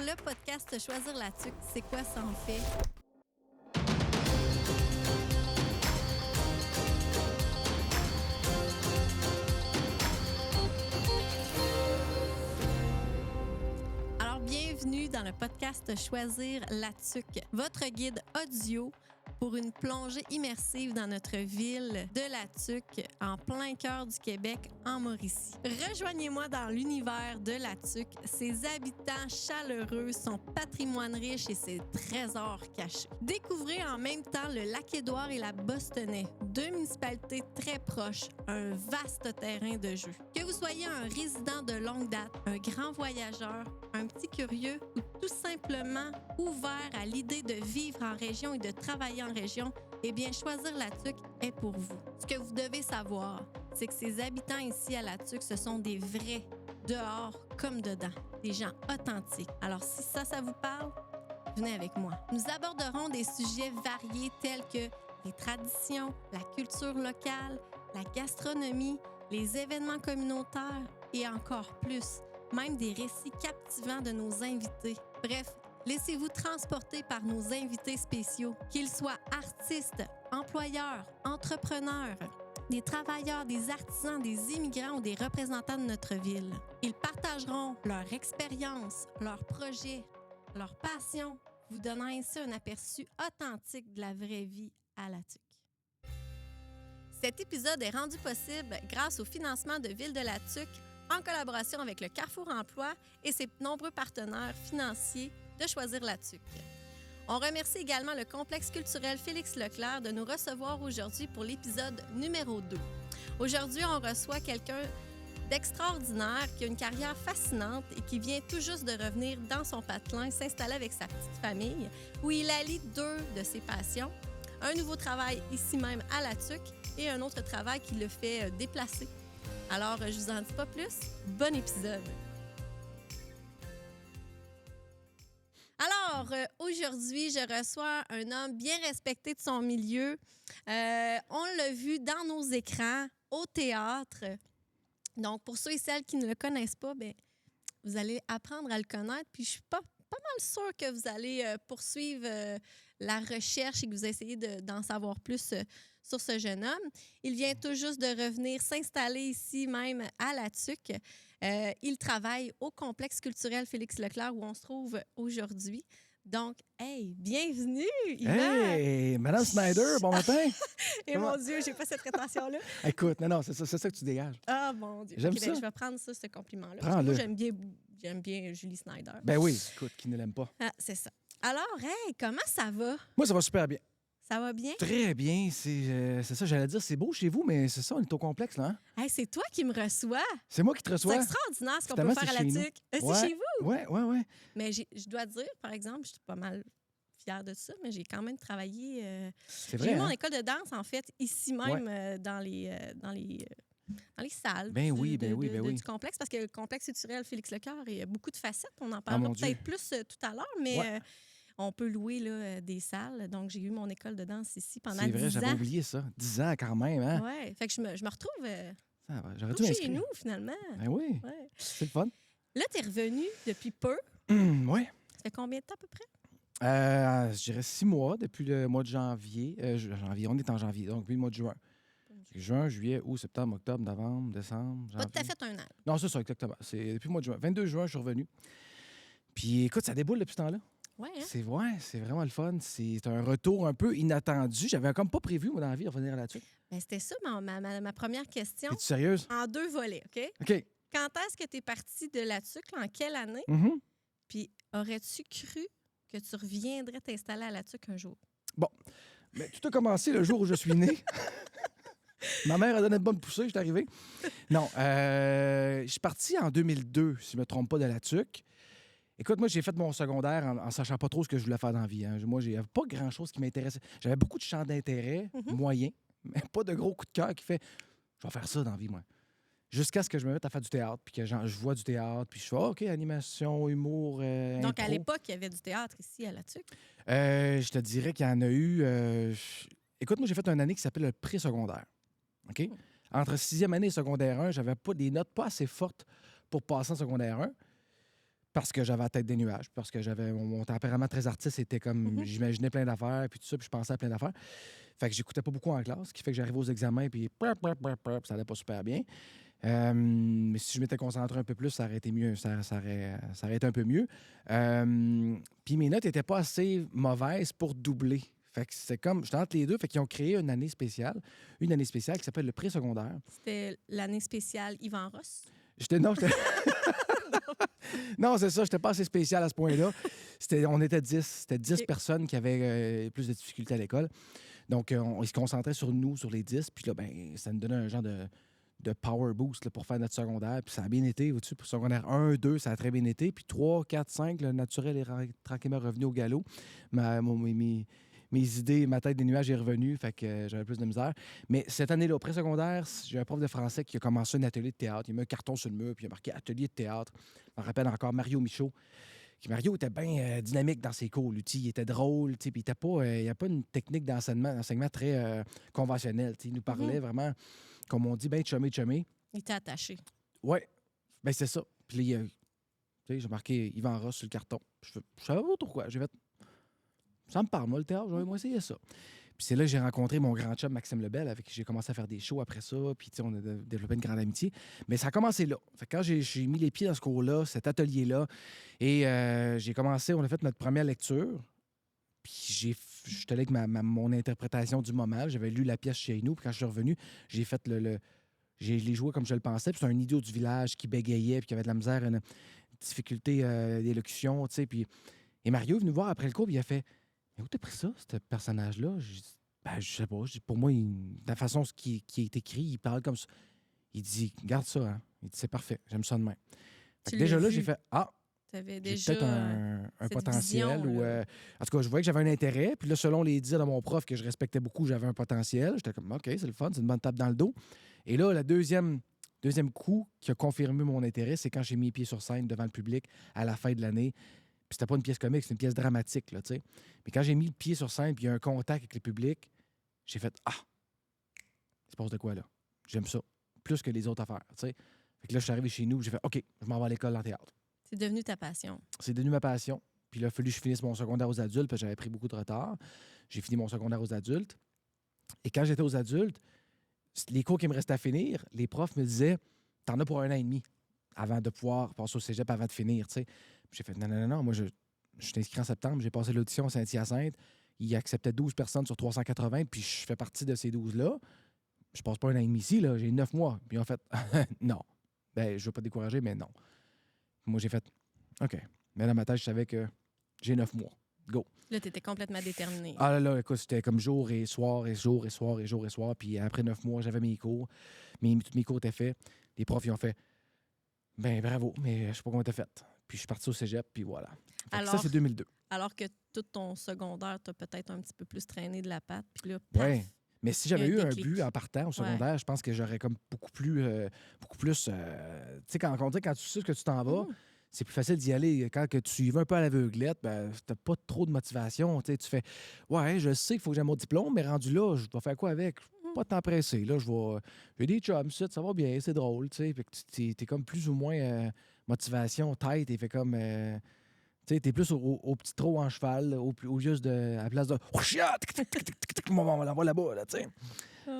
le podcast Choisir la tuque, c'est quoi ça en fait? Alors, bienvenue dans le podcast Choisir la tuque, votre guide audio pour une plongée immersive dans notre ville de La Tuque, en plein cœur du Québec, en Mauricie. Rejoignez-moi dans l'univers de La Tuque, ses habitants chaleureux, son patrimoine riche et ses trésors cachés. Découvrez en même temps le Lac-Édouard et la Bostonnais, deux municipalités très proches, un vaste terrain de jeu. Que vous soyez un résident de longue date, un grand voyageur, un petit curieux ou tout simplement ouvert à l'idée de vivre en région et de travailler en région, eh bien, Choisir la Tuque est pour vous. Ce que vous devez savoir, c'est que ces habitants ici à la Tuque, ce sont des vrais, dehors comme dedans, des gens authentiques. Alors, si ça vous parle, venez avec moi. Nous aborderons des sujets variés tels que les traditions, la culture locale, la gastronomie, les événements communautaires et encore plus, même des récits captivants de nos invités. Bref, laissez-vous transporter par nos invités spéciaux, qu'ils soient artistes, employeurs, entrepreneurs, des travailleurs, des artisans, des immigrants ou des représentants de notre ville. Ils partageront leur expérience, leurs projets, leurs passions, vous donnant ainsi un aperçu authentique de la vraie vie à La Tuque. Cet épisode est rendu possible grâce au financement de Ville de La Tuque en collaboration avec le Carrefour Emploi et ses nombreux partenaires financiers de Choisir la Tuque. On remercie également le complexe culturel Félix Leclerc de nous recevoir aujourd'hui pour l'épisode numéro 2. Aujourd'hui, on reçoit quelqu'un d'extraordinaire qui a une carrière fascinante et qui vient tout juste de revenir dans son patelin, s'installer avec sa petite famille, où il allie deux de ses passions, un nouveau travail ici même à La Tuque et un autre travail qui le fait déplacer. Alors, je vous en dis pas plus. Bon épisode! Alors, aujourd'hui, je reçois un homme bien respecté de son milieu. On l'a vu dans nos écrans, au théâtre. Donc, pour ceux et celles qui ne le connaissent pas, bien, vous allez apprendre à le connaître. Puis, je suis pas mal sûre que vous allez poursuivre la recherche et que vous essayez d'en savoir plus sur ce jeune homme. Il vient tout juste de revenir s'installer ici même à La Tuque. Il travaille au complexe culturel Félix Leclerc où on se trouve aujourd'hui. Donc, hey, bienvenue, Yvan! Hey, Madame Snyder, bon matin! Et mon Dieu, j'ai pas cette rétention-là. Écoute, non, c'est ça que tu dégages. Ah, mon Dieu. J'aime OK, ça. ben, je vais prendre ça, ce compliment-là. Prends-le. Moi, j'aime bien Julie Snyder. Ben oui, écoute, qui ne l'aime pas. Ah, c'est ça. Alors, hey, comment ça va? Moi, ça va super bien. Ça va bien? Très bien. C'est ça, j'allais dire, c'est beau chez vous, mais c'est ça, on est au complexe, là. Hein? Hey, c'est toi qui me reçois. C'est moi qui te reçois. C'est extraordinaire ce qu'on peut Finalement, faire à c'est La chez nous. Tuque. C'est Ouais. chez vous? Ouais. Mais je dois dire, par exemple, je suis pas mal fière de ça, mais j'ai quand même travaillé. C'est J'ai vrai, eu mon hein? école de danse, en fait, ici même, dans les salles Ben oui. du complexe, parce que le complexe culturel Félix Leclerc, il y a beaucoup de facettes. On en parlera mon peut-être Dieu. plus tout à l'heure, mais Ouais. on peut louer là, des salles. Donc, j'ai eu mon école de danse ici pendant C'est vrai, 10 j'avais ans. oublié ça. 10 ans quand même, hein? Ouais, fait que je me retrouve Ça va, j'aurais dû chez m'inscrire. nous, finalement. Ben oui, Ouais. c'est le fun. Là, tu es revenu depuis peu. Ouais. Ça fait combien de temps à peu près? Je dirais 6 mois depuis le mois de janvier. On est en janvier, donc depuis le mois de juin. Juin, juillet, août, septembre, octobre, novembre, décembre, Pas janvier. tout à fait un an. Non, c'est ça, exactement. C'est depuis le mois de juin. 22 juin, je suis revenu. Puis écoute, ça déboule depuis ce temps-là. Ouais, hein? C'est vraiment le fun. C'est un retour un peu inattendu. J'avais comme pas prévu, moi, dans la vie, de revenir là-dessus. Ben, c'était ça ma première question. Es-tu sérieuse? En 2 volets, OK? OK. Quand est-ce que tu es parti de La Tuque? En quelle année? Mhm. Puis aurais-tu cru que tu reviendrais t'installer à La Tuque un jour? Bon. Mais tout a commencé le jour où je suis né. Ma mère a donné une bonne poussée, je suis arrivé. Non, je suis parti en 2002, si je ne me trompe pas, de La Tuque. Écoute, moi, j'ai fait mon secondaire en sachant pas trop ce que je voulais faire dans la vie. Hein. Moi, il n'y avait pas grand-chose qui m'intéressait. J'avais beaucoup de champs d'intérêt, moyens, mais pas de gros coup de cœur qui fait « je vais faire ça dans la vie, moi ». Jusqu'à ce que je me mette à faire du théâtre, puis que je vois du théâtre, puis je fais OK, animation, humour, Donc, à impro. l'époque, il y avait du théâtre ici à La Tuque. Je te dirais qu'il y en a eu... Écoute, moi, j'ai fait une année qui s'appelle le pré-secondaire. OK? Entre 6e année et secondaire 1, j'avais pas des notes pas assez fortes pour passer en secondaire 1. Parce que j'avais la tête des nuages, parce que j'avais mon tempérament très artiste, c'était comme j'imaginais plein d'affaires, puis tout ça, puis je pensais à plein d'affaires. Fait que j'écoutais pas beaucoup en classe, ce qui fait que j'arrivais aux examens, puis ça allait pas super bien. Mais si je m'étais concentré un peu plus, ça aurait été mieux, ça aurait été un peu mieux. Puis mes notes n'étaient pas assez mauvaises pour doubler. Fait que c'est comme, j'étais entre les deux, fait qu'ils ont créé une année spéciale qui s'appelle le pré-secondaire. C'était l'année spéciale Yvan Ross. Non, non, c'est ça, j'étais pas assez spécial à ce point-là. On était 10. C'était 10 personnes qui avaient plus de difficultés à l'école. Donc, ils se concentraient sur nous, sur les 10. Puis là, ben, ça nous donnait un genre de power boost là, pour faire notre secondaire. Puis ça a bien été. Au-dessus, pour secondaire 1, 2, ça a très bien été. Puis 3, 4, 5, le naturel est tranquillement revenu au galop. Mes idées, ma tête des nuages est revenue, fait que j'avais plus de misère. Mais cette année-là, au pré-secondaire, j'ai un prof de français qui a commencé un atelier de théâtre. Il a mis un carton sur le mur, puis il a marqué « Atelier de théâtre ». Je me rappelle encore Mario Michaud. Mario était bien dynamique dans ses cours. Lui, il était drôle, puis il n'y a pas une technique d'enseignement très conventionnelle. Il nous parlait vraiment, comme on dit, bien chumé. Il t'a attaché. Oui, bien c'est ça. Puis là, j'ai marqué Yvan Ross sur le carton. Je savais pas pourquoi. J'ai fait... Ça me parle, moi, le théâtre. J'aurais essayé ça. Puis c'est là que j'ai rencontré mon grand chum, Maxime Lebel, avec qui j'ai commencé à faire des shows après ça. Puis, on a développé une grande amitié. Mais ça a commencé là. Fait que quand j'ai mis les pieds dans ce cours-là, cet atelier-là, et j'ai commencé, on a fait notre première lecture. Puis j'étais allé avec mon interprétation du moment. J'avais lu la pièce chez nous. Puis quand je suis revenu, j'ai fait je l'ai joué comme je le pensais. Puis c'est un idiot du village qui bégayait, puis qui avait de la misère, une difficulté d'élocution, tu sais. Puis... Et Mario est venu voir après le cours, puis il a fait... Mais où t'as pris ça, ce personnage-là? Je sais pas. Pour moi, la façon qui est écrit, il parle comme ça. Il dit, garde ça, hein. Il dit, c'est parfait, j'aime ça de même. Déjà là, j'ai fait, j'ai peut-être un potentiel. Vision, ou, en tout cas, je voyais que j'avais un intérêt. Puis là, selon les dires de mon prof, que je respectais beaucoup, j'avais un potentiel. J'étais comme, OK, c'est le fun, c'est une bonne tape dans le dos. Et là, le deuxième coup qui a confirmé mon intérêt, c'est quand j'ai mis les pieds sur scène devant le public à la fin de l'année. Puis c'était pas une pièce comique, c'est une pièce dramatique, là, tu sais. Mais quand j'ai mis le pied sur scène puis il y a un contact avec le public, j'ai fait « Ah! Il se passe de quoi, là? J'aime ça. Plus que les autres affaires, tu sais. » Fait que là, je suis arrivé chez nous, j'ai fait « OK, je m'en vais à l'école en théâtre. » C'est devenu ta passion. C'est devenu ma passion. Puis là, il a fallu que je finisse mon secondaire aux adultes, parce que j'avais pris beaucoup de retard. J'ai fini mon secondaire aux adultes. Et quand j'étais aux adultes, les cours qui me restaient à finir, les profs me disaient « T'en as pour 1 an et demi avant de pouvoir passer au cégep, avant de finir, tu sais. » J'ai fait non. Moi, je suis inscrit en septembre. J'ai passé l'audition à Saint-Hyacinthe. Il acceptait 12 personnes sur 380, puis je fais partie de ces 12-là. Je passe pas 1 an et demi ici, là. J'ai 9 mois. Puis en fait, non. Ben, je veux pas décourager, mais non. Moi, j'ai fait OK. Mais dans ma tête, je savais que j'ai 9 mois. Go. Là, tu étais complètement déterminé. Ah là, écoute, c'était comme jour et soir et jour et soir et jour et soir. Puis après 9 mois, j'avais mes cours. Tous mes cours étaient faits. Les profs, ils ont fait ben bravo, mais je sais pas comment t'as fait. Puis je suis parti au cégep, puis voilà. Alors, ça, c'est 2002. Alors que tout ton secondaire, tu as peut-être un petit peu plus traîné de la patte. Puis là, Oui. Mais si j'avais eu un déclic. but en partant au secondaire, je pense que j'aurais comme beaucoup plus... tu sais, quand tu sais que tu t'en vas, c'est plus facile d'y aller. Quand que tu y vas un peu à l'aveuglette, ben, t'as pas trop de motivation. Tu fais, ouais, je sais qu'il faut que j'ai mon diplôme, mais rendu là, je vais faire quoi avec? Pas de temps pressé. Là, j'ai des chums, ça va bien, c'est drôle. Tu sais, t'es comme plus ou moins motivation, tête, et fait comme... tu sais, t'es plus au petit trot en cheval, au juste à la place de... On l'envoie là-bas, là, tu sais.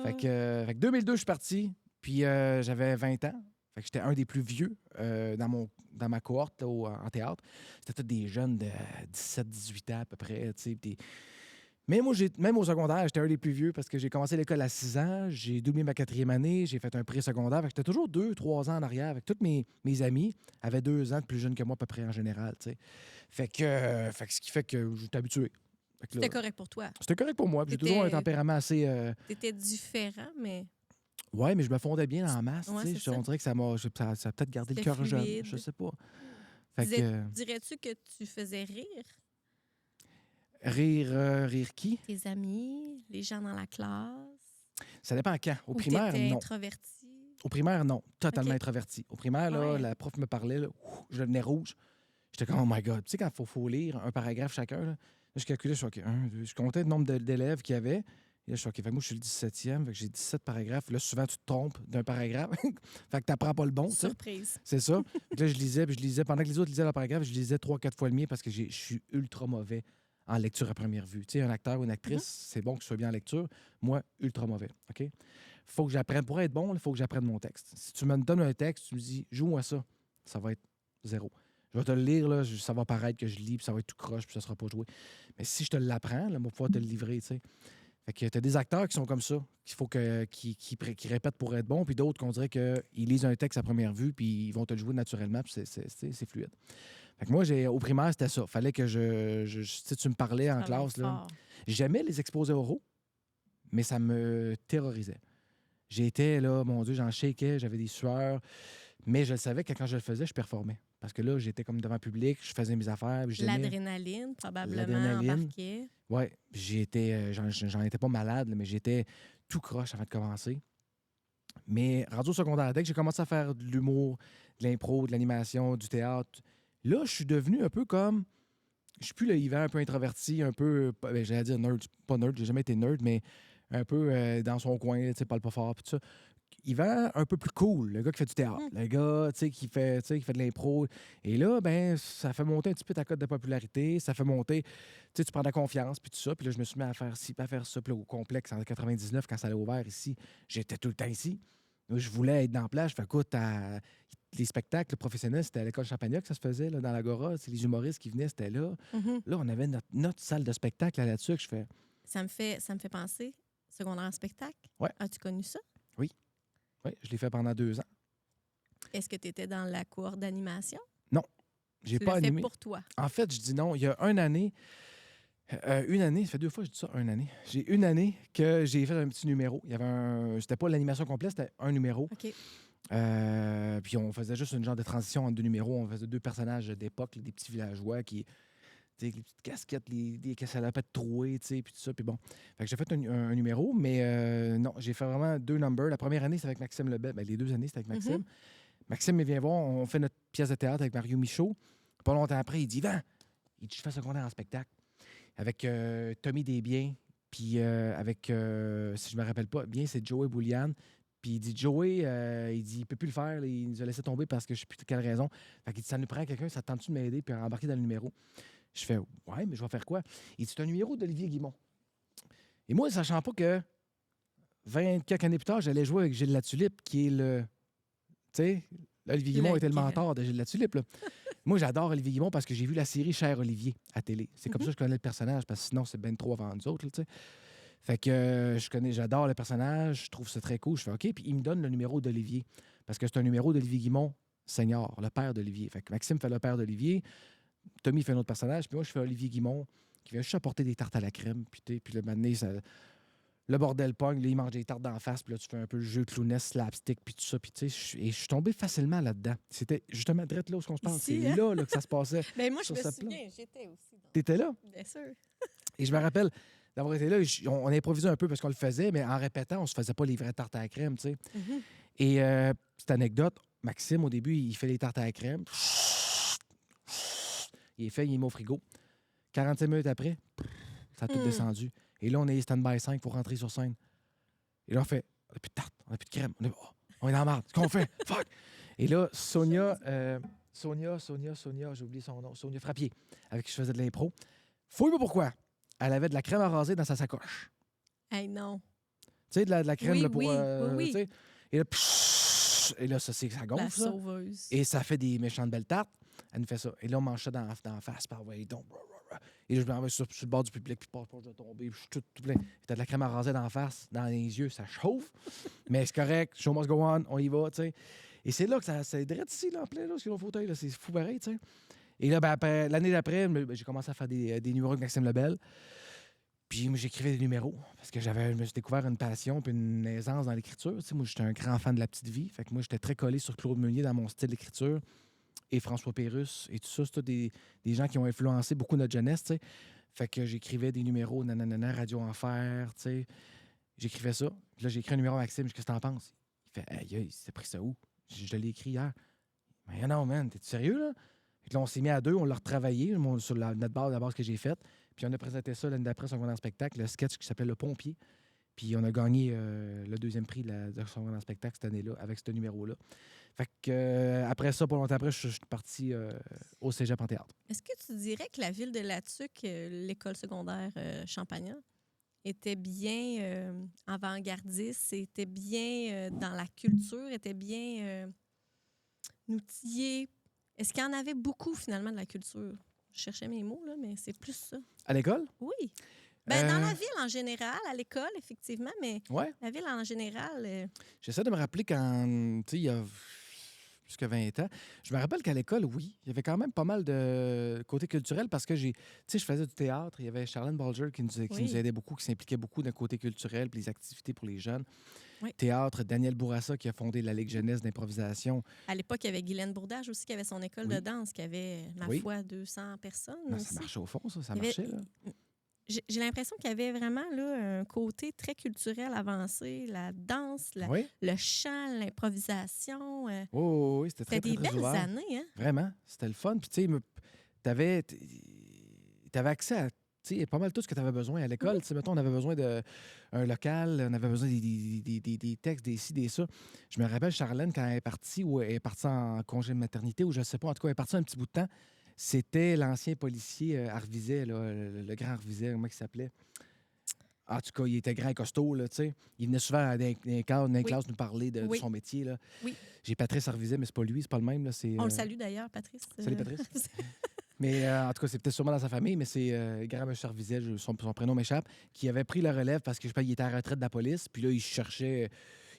Fait que 2002, je suis parti, puis j'avais 20 ans. Fait que j'étais un des plus vieux dans ma cohorte là, en théâtre. C'était tous des jeunes de 17-18 ans à peu près, tu sais. Mais moi, même au secondaire, j'étais un des plus vieux parce que j'ai commencé l'école à 6 ans, j'ai doublé ma 4e année, j'ai fait un pré-secondaire. Fait que j'étais toujours 2-3 ans en arrière. Avec tous mes amis avaient 2 ans de plus jeunes que moi à peu près en général, tu sais. Fait que ce qui fait que j'étais habitué. C'était correct pour toi. C'était correct pour moi. J'ai toujours un tempérament assez... T'étais différent, mais... Oui, mais je me fondais bien en masse. Ouais, on dirait que ça a peut-être gardé le cœur jeune. Je sais pas. Dirais-tu que tu faisais rire? Rire qui? Tes amis, les gens dans la classe? Ça dépend quand. Au Ou primaire, t'étais non. introverti? Au primaire, non. Totalement introverti. Au primaire, là, la prof me parlait, là, je devenais rouge. J'étais comme, oh my God. Tu sais, quand il faut lire un paragraphe chacun, là, je calculais, je comptais le nombre d'élèves qu'il y avait. Et là, je suis OK. Fait que moi, je suis le 17e. Fait que j'ai 17 paragraphes. Là, souvent, tu te trompes d'un paragraphe. Fait que tu n'apprends pas le bon. Tu sais. Surprise. C'est ça. Puis là, je lisais, puis je lisais. Pendant que les autres lisaient leur paragraphe, je lisais 3-4 fois le mien parce que je suis ultra mauvais en lecture à première vue. Tu sais, un acteur ou une actrice, c'est bon que je sois bien en lecture. Moi, ultra mauvais. OK? Faut que j'apprenne. Pour être bon, il faut que j'apprenne mon texte. Si tu me donnes un texte, tu me dis, joue-moi ça, ça va être 0. Je vais te le lire, là, ça va paraître que je lis, puis ça va être tout croche, puis ça sera pas joué. Mais si je te l'apprends, là, je vais pouvoir te le livrer, tu sais. Fait que t'as des acteurs qui sont comme ça, qui répètent pour être bons, puis d'autres qu'on dirait qu'ils lisent un texte à première vue, puis ils vont te le jouer naturellement, puis c'est fluide. Fait que moi, au primaire, c'était ça. Fallait que tu me parlais en classe, là. J'aimais les exposés oraux, mais ça me terrorisait. J'étais là, mon Dieu, j'en shakeais, j'avais des sueurs, mais je le savais que quand je le faisais, je performais. Parce que là, j'étais comme devant le public, je faisais mes affaires. L'adrénaline, probablement, embarquait. Oui, j'en étais pas malade, mais j'étais tout croche avant de commencer. Mais rendu au secondaire, dès que j'ai commencé à faire de l'humour, de l'impro, de l'animation, du théâtre, là, je suis devenu un peu comme... Je suis plus le Yvan un peu introverti, un peu... j'allais dire nerd, pas nerd, j'ai jamais été nerd, mais un peu dans son coin, tu sais, parle pas fort, puis tout ça. Yvan, un peu plus cool, le gars qui fait du théâtre, le gars qui fait de l'impro. Et là, ben, ça fait monter un petit peu ta cote de popularité, ça fait monter, tu prends de la confiance, puis tout ça. Puis là, je me suis mis à faire ci, puis à faire ça. Puis là, au complexe, en 99, quand ça allait ouvert ici, j'étais tout le temps ici. Là, je voulais être dans la plage. Fait écoute, les spectacles professionnels, c'était à l'école Champagnac que ça se faisait, là, dans l'Agora. C'est les humoristes qui venaient, c'était là. Là, on avait notre salle de spectacle là-dessus que je fais. Ça me fait penser, secondaire en spectacle. Ouais. As-tu connu ça? Oui. Oui, je l'ai fait pendant 2 ans. Est-ce que tu étais dans la cour d'animation? Non, j'ai pas animé. Fait pour toi? En fait, je dis non. Il y a une année, ça fait 2 fois que je dis ça, une année. J'ai une année que j'ai fait un petit numéro. Il y avait c'était pas l'animation complète, c'était un numéro. OK. Puis on faisait juste une genre de transition entre 2 numéros. On faisait 2 personnages d'époque, des petits villageois qui... avec les petites casquettes, des salopettes trouées, puis tout ça. Puis bon. Fait que j'ai fait un numéro, mais non, j'ai fait vraiment 2 numbers. La première année, c'est avec Maxime Lebel. Ben, les 2 années, c'était avec Maxime. Maxime, il vient voir, on fait notre pièce de théâtre avec Mario Michaud. Pas longtemps après, il dit, Van, je fais secondaire en spectacle. Avec Tommy Desbiens, puis avec, si je me rappelle pas bien, c'est Joey Bouliane. Puis il dit, Joey, il peut plus le faire. Il nous a laissé tomber parce que je sais plus de quelle raison. Fait qu'il dit, ça nous prend quelqu'un, ça te tente-tu de m'aider puis embarquer dans le numéro? Je fais, ouais, mais je vais faire quoi? Il dit, c'est un numéro d'Olivier Guimond. Et moi, sachant pas que 24 années plus tard, j'allais jouer avec Gilles Latulippe, qui est le... Tu sais, Olivier Guimond était le mentor de Gilles Latulippe. Là. Moi, j'adore Olivier Guimond parce que j'ai vu la série Cher Olivier à télé. C'est comme ça que je connais le personnage, parce que sinon, c'est ben trop avant nous autres. Là, fait que j'adore le personnage, je trouve ça très cool. Je fais OK, puis il me donne le numéro d'Olivier, parce que c'est un numéro d'Olivier Guimond, senior, le père d'Olivier. Fait que Maxime fait le père d'Olivier, Tommy fait un autre personnage, puis moi, je fais Olivier Guimond, qui vient juste apporter des tartes à la crème. Puis le moment donné, le bordel pogne, là, il mange des tartes d'en face, puis là, tu fais un peu le jeu clownesque, slapstick, puis tout ça. Puis tu sais, et je suis tombé facilement là-dedans. C'était justement direct là où on se parle. C'est là que ça se passait. Ben moi, je me souviens, j'étais aussi. T'étais là? Bien sûr. Et je me rappelle d'avoir été là, on improvisait un peu parce qu'on le faisait, mais en répétant, on se faisait pas les vraies tartes à la crème, tu sais. Et petite anecdote, Maxime, au début, il fait les tartes à la crème. Il est fait, il est mis au frigo. 45 minutes après, ça a tout descendu. Et là, on est stand-by 5 pour rentrer sur scène. Et là, on fait, on n'a plus de tarte, on n'a plus de crème. On est dans la marde. Qu'est-ce qu'on fait? Fuck! Et là, Sonia, j'ai oublié son nom, Sonia Frappier, avec qui je faisais de l'impro. Fouille-moi pourquoi. Elle avait de la crème à raser dans sa sacoche. Hey, non. Tu sais, de la crème là, pour... oui. Et là, et là, ça gonfle, la ça. sauveuse. Et ça fait des méchantes belles tartes. Elle nous fait ça. Et là, on mange ça dans la face. Par ouais, donc, et là, je me remets sur le bord du public, puis je vais tomber, puis je suis tout plein. T'as de la crème à raser dans la face, dans les yeux, ça chauffe. Mais c'est correct, show must go on, on y va, tu sais. Et c'est là que ça est direct ici, là, en plein, là, sur le fauteuil, là, c'est fou pareil, tu sais. Et là, ben, l'année d'après, j'ai commencé à faire des numéros avec Maxime Lebel. Puis moi, j'écrivais des numéros parce que je me suis découvert une passion puis une aisance dans l'écriture. Tu sais, moi, j'étais un grand fan de La Petite Vie. Fait que moi, j'étais très collé sur Claude Meunier dans mon style d'écriture. Et François Pérusse et tout ça, c'est tout des gens qui ont influencé beaucoup notre jeunesse, tu sais. Fait que j'écrivais des numéros, nanana, Radio Enfer, tu sais. J'écrivais ça. Puis là, j'ai écrit un numéro à Maxime, qu'est-ce que t'en penses? Il fait, aïe, c'est pris ça où? Je l'ai écrit hier. Mais non, man, t'es sérieux, là? Fait que là, on s'est mis à 2, on l'a retravaillé sur notre base, la base que j'ai faite. Puis on a présenté ça l'année d'après sur un grand spectacle, le sketch qui s'appelait Le Pompier. Puis on a gagné le 2e prix de son grand spectacle cette année-là avec ce numéro-là. Fait que après ça, pas longtemps après, je suis parti au cégep en théâtre. Est-ce que tu dirais que la ville de Latuc, l'école secondaire Champagnat, était bien avant-gardiste, était bien dans la culture, était bien outillée? Est-ce qu'il y en avait beaucoup, finalement, de la culture? Je cherchais mes mots, là, mais c'est plus ça. À l'école? Oui. Ben, dans la ville en général, à l'école, effectivement, mais Ouais. la ville en général... J'essaie de me rappeler quand, tu sais, il y a plus que 20 ans. Je me rappelle qu'à l'école, oui, il y avait quand même pas mal de côté culturel parce que tu sais, je faisais du théâtre. Il y avait Charlène Bolger qui nous aidait beaucoup, qui s'impliquait beaucoup dans le côté culturel puis les activités pour les jeunes. Oui. Théâtre, Daniel Bourassa qui a fondé la Ligue jeunesse d'improvisation. À l'époque, il y avait Guylaine Bourdage aussi qui avait son école de danse, qui avait, ma foi, 200 personnes. Non, aussi. ça marchait au fond, ça marchait. Là. J'ai l'impression qu'il y avait vraiment là, un côté très culturel avancé, la danse, le chant, l'improvisation. Oui, c'était très, c'était très, des très belles ouvert. années. Hein? Vraiment, c'était le fun. Puis tu sais, t'avais accès à pas mal tout ce que tu avais besoin à l'école. Oui. Mettons, on avait besoin d'un local, on avait besoin des textes, des ci, des ça. Je me rappelle, Charlène, quand elle est partie, ou elle est partie en congé de maternité, ou je ne sais pas, en tout cas, elle est partie un petit bout de temps. C'était l'ancien policier Arviset, là, le grand Arviset, comment il s'appelait? En tout cas, il était grand et costaud, là, tu sais. Il venait souvent dans les classes nous parler de son métier, là. Oui. J'ai Patrice Arviset, mais c'est pas lui, c'est pas le même, là. On le salue d'ailleurs, Patrice. Salut, Patrice. Mais en tout cas, c'est peut-être sûrement dans sa famille, mais c'est grand M. Arviset, son prénom m'échappe, qui avait pris la relève parce que je sais pas, il était à la retraite de la police, puis là, il cherchait...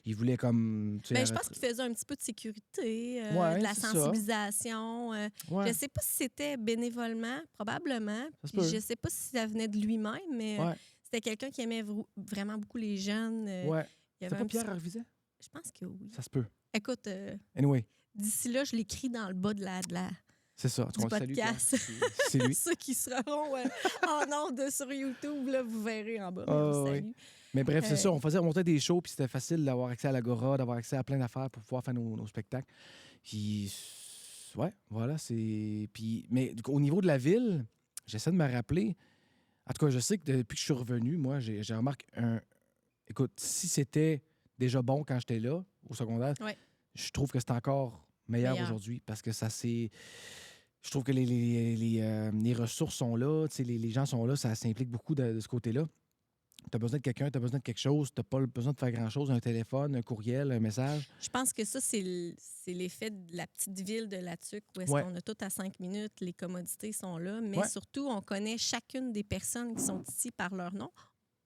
Il voulait comme... Ben, je pense qu'il faisait un petit peu de sécurité, de la sensibilisation. Je ne sais pas si c'était bénévolement, probablement. Je ne sais pas si ça venait de lui-même, mais c'était quelqu'un qui aimait vraiment beaucoup les jeunes. C'était pas Pierre Arviset? Je pense que oui. Ça se peut. Écoute, anyway. D'ici là, je l'écris dans le bas de la c'est ça, du podcast. C'est lui. Ceux qui seront en ondes sur YouTube, là, vous verrez en bas. Salut. Mais bref, c'est ça. On faisait remonter des shows, puis c'était facile d'avoir accès à l'Agora, d'avoir accès à plein d'affaires pour pouvoir faire nos spectacles. Puis, ouais, voilà. Mais au niveau de la ville, j'essaie de me rappeler. En tout cas, je sais que depuis que je suis revenu, moi, j'ai remarqué Écoute, si c'était déjà bon quand j'étais là, au secondaire, je trouve que c'est encore meilleur aujourd'hui parce que ça c'est. Je trouve que les ressources sont là, les gens sont là, ça s'implique beaucoup de ce côté-là. Tu as besoin de quelqu'un, tu as besoin de quelque chose, tu n'as pas besoin de faire grand-chose, un téléphone, un courriel, un message. Je pense que ça, c'est l'effet de la petite ville de Latuc où est-ce qu'on a tout à 5 minutes, les commodités sont là, mais surtout, on connaît chacune des personnes qui sont ici par leur nom.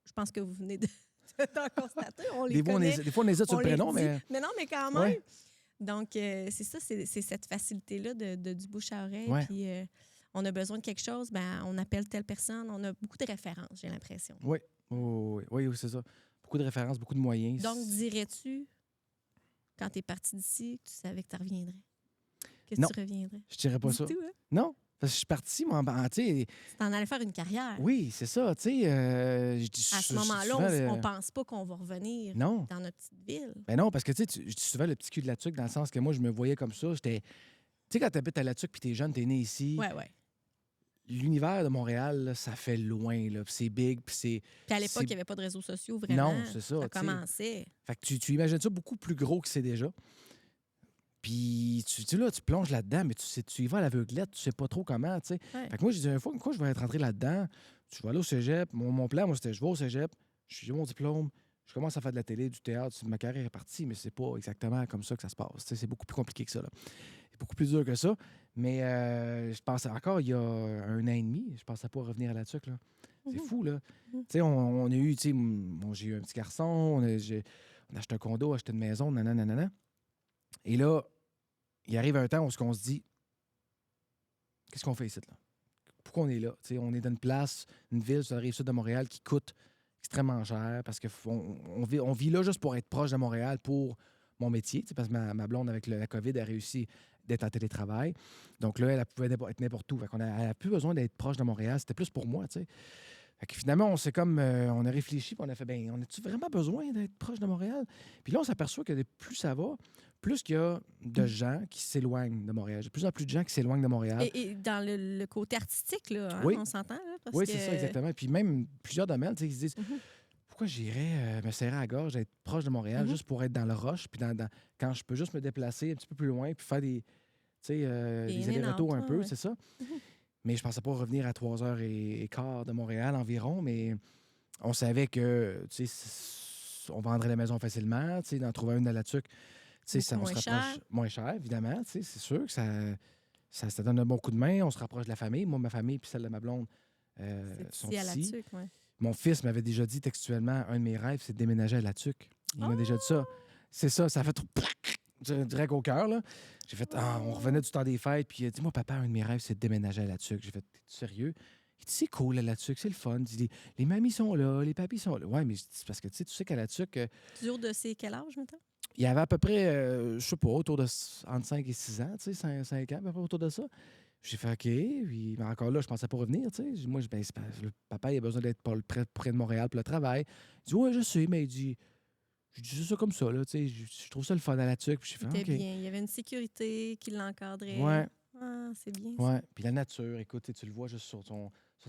Je pense que vous venez d'en constater. On les connaît. Des fois, on hésite sur le prénom, mais... Mais non, mais quand même. Ouais. Donc, c'est ça, c'est cette facilité-là du bouche à oreille. Puis, on a besoin de quelque chose, ben on appelle telle personne. On a beaucoup de références, j'ai l'impression. Oui, c'est ça. Beaucoup de références, beaucoup de moyens. Donc, dirais-tu, quand tu es parti d'ici, que tu savais que tu reviendrais? Que tu reviendrais? Je dirais pas ça. Tout, hein? Non, parce que je suis parti, moi, tu sais... Tu t'en allais faire une carrière. Oui, c'est ça, tu sais... à ce moment-là, on pense pas qu'on va revenir dans notre petite ville. Ben non, parce que, tu sais, je dis souvent le petit cul de Latuc, dans le sens que moi, je me voyais comme ça. J'étais... Tu sais, quand tu habites à Latuc puis t'es jeune, t'es né ici... Ouais. L'univers de Montréal, là, ça fait loin, là, puis c'est big, puis c'est... Puis à l'époque, il n'y avait pas de réseaux sociaux, vraiment. Non, c'est ça. Ça commençait. Fait que tu imagines ça beaucoup plus gros que c'est déjà. Puis tu plonges là-dedans, mais tu y vas à l'aveuglette, tu sais pas trop comment, tu sais. Ouais. Fait que moi, j'ai dit, une fois que je vais être rentré là-dedans, je vais aller au cégep. Mon plan, moi, c'était je vais au cégep, j'ai mon diplôme, je commence à faire de la télé, du théâtre, ma carrière est partie, mais c'est pas exactement comme ça que ça se passe. Tu sais, c'est beaucoup plus compliqué que ça, là. C'est beaucoup plus dur que ça. Mais je pensais encore, il y a 1 an et demi, je pensais pas revenir à la tuque, là. C'est fou, là. Tu sais, on a eu, tu sais, j'ai eu un petit garçon, on a acheté un condo, acheté une maison, nanana. Et là, il arrive un temps où on se dit, qu'est-ce qu'on fait ici, là? Pourquoi on est là? Tu sais, on est dans une place, une ville sur la rive sud de Montréal qui coûte extrêmement cher parce qu'on vit là juste pour être proche de Montréal pour mon métier, parce que ma blonde, avec la COVID, a réussi d'être en télétravail. Donc là, elle pouvait être n'importe où. Elle n'a plus besoin d'être proche de Montréal. C'était plus pour moi, tu sais. Fait que finalement, on a réfléchi et on a fait, on a-tu vraiment besoin d'être proche de Montréal? Puis là, on s'aperçoit que plus ça va, plus qu'il y a de gens qui s'éloignent de Montréal. Il y a de plus en plus de gens qui s'éloignent de Montréal. Et dans le côté artistique, là, hein, on s'entend? Là, c'est ça, exactement. Puis même plusieurs domaines, ils se disent, pourquoi j'irais me serrer à la gorge, être proche de Montréal, juste pour être dans le rush, puis quand je peux juste me déplacer un petit peu plus loin, puis faire des allers-retours un peu, ouais. c'est ça. Mhm. Mais je pensais pas revenir à 3h15 de Montréal environ, mais on savait que, on vendrait la maison facilement, d'en trouver une à la tuque. On se moins rapproche cher. moins cher, évidemment. C'est sûr que ça donne un bon coup de main. On se rapproche de la famille. Moi, ma famille puis celle de ma blonde sont C'est ici à la ici. tuque, ouais. Mon fils m'avait déjà dit textuellement, un de mes rêves, c'est de déménager à la tuque. Il m'a déjà dit ça. C'est ça, ça a fait direct au cœur. Là. J'ai fait, on revenait du temps des fêtes, puis il a dit, moi, papa, un de mes rêves, c'est de déménager à la tuque. J'ai fait, t'es sérieux? Il dit, c'est cool à la tuque, c'est le fun. Il dit, les mamies sont là, les papis sont là. Ouais, mais c'est parce que tu sais qu'à la tuque, Toujours de c'est quel âge, maintenant? il y avait à peu près, je sais pas, autour de entre 5 et 6 ans, 5 ans, à peu près autour de ça. J'ai fait OK, puis mais encore là, je pensais pas revenir, tu sais. Moi, le papa, il a besoin d'être près de Montréal pour le travail. Il dit, ouais, je sais, mais il dit, je dis ça comme ça, là, tu sais. Je trouve ça le fun à la tuque. Puis j'ai fait C'était OK. bien. Il y avait une sécurité qui l'encadrait. Ouais, Ah, c'est bien, ça. ouais. Puis la nature, écoute, tu le vois juste sur